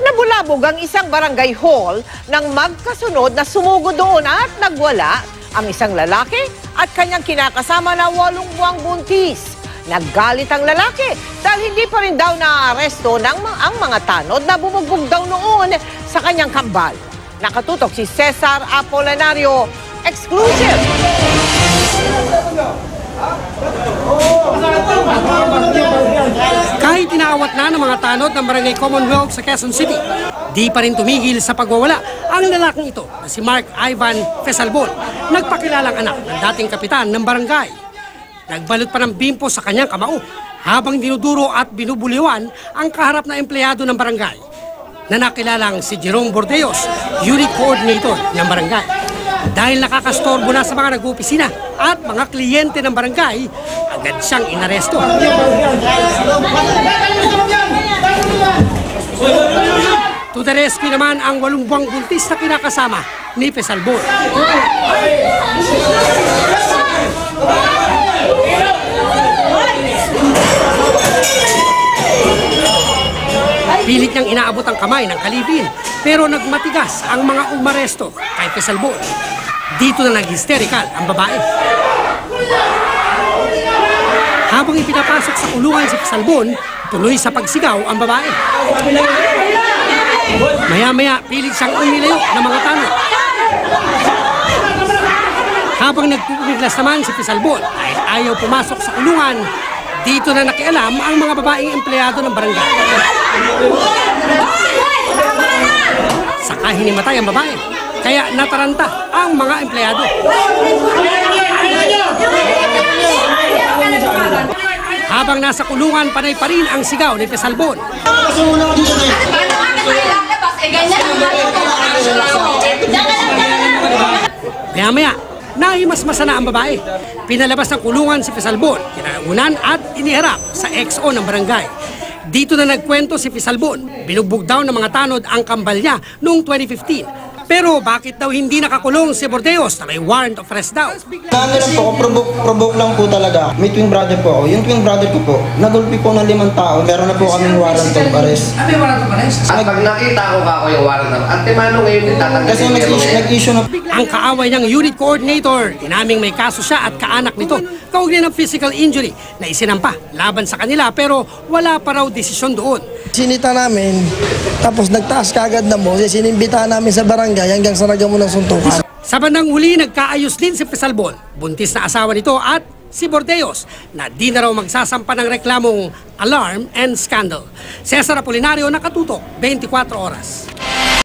Nabulabog ang isang barangay hall nang magkasunod na sumugod doon at nagwala ang isang lalaki at kanyang kinakasama na 8 buwang buntis. Naggalit ang lalaki dahil hindi pa rin daw naaresto ang mga tanod na bumugbog daw noon sa kanyang kambal. Nakatutok si Cesar Apolinario, exclusive! Kahit inaawat na ng mga tanod ng Barangay Commonwealth sa Quezon City, di pa rin tumigil sa pagwawala ang lalaking ito na si Mark Ivan Fesalbon, nagpakilalang anak ng dating kapitan ng barangay. Nagbalot pa ng bimpo sa kanyang kamao habang dinuduro at binubuliwan ang kaharap na empleyado ng barangay na nakilalang si Jerome Bordeos, unit coordinator ng barangay. Dahil nakakastorbo na sa mga nag-opisina at mga kliyente ng barangay, agad siyang inaresto. To the rescue naman ang 8 buwang buntis na kinakasama ni Fesalbon. Pilit niyang inaabot ang kamay ng kalibin, pero nagmatigas ang mga umaresto kay Fesalbon. Dito na nag-hysterical ang babae. Habang ipinapasok sa kulungan si Fesalbon, tuloy sa pagsigaw ang babae. Maya-maya, pilit siyang umilayo ng mga tanod. Habang nagpupiglas naman si Fesalbon dahil ayaw pumasok sa kulungan, dito na nakialam ang mga babaeng empleyado ng barangay. Saka hinimatay ang babae, kaya nataranta ang mga empleyado. Habang nasa kulungan, panay pa rin ang sigaw ni Fesalbon. Maya-maya, nahimasmasa na ang babae. Pinalabas ng kulungan si Fesalbon, kinaunan at iniharap sa XO ng barangay. Dito na nagkwento si Fesalbon, binugbog daw ng mga tanod ang kambal niya noong 2015. Pero bakit daw hindi nakakulong si Bordeos na may warrant of arrest daw? Ano lang po, provoke lang po talaga. May twin brother po ako. Yung twin brother ko po, nagulpi po ng 5 tao. Meron na po kaming warrant of arrest. May warrant of arrest? At pag nakita ko kako yung warrant of arrest, mano ngayon din tatanggalin? Kasi nag-issue na. Ang kaaway ng unit coordinator, inaming may kaso siya at kaanak nito, kaugnay ng physical injury na isinampa laban sa kanila pero wala pa raw desisyon doon. Sinita namin, tapos nagtaas kaagad na mo, sinimbitahan namin sa barangay hanggang sa nagamo ng suntukan. Sa bandang huli, nagkaayos din si Fesalbon, buntis na asawa nito at si Bordeos na di na raw magsasampa ng reklamong alarm and scandal. Cesar Apolinario, nakatutok, 24 oras.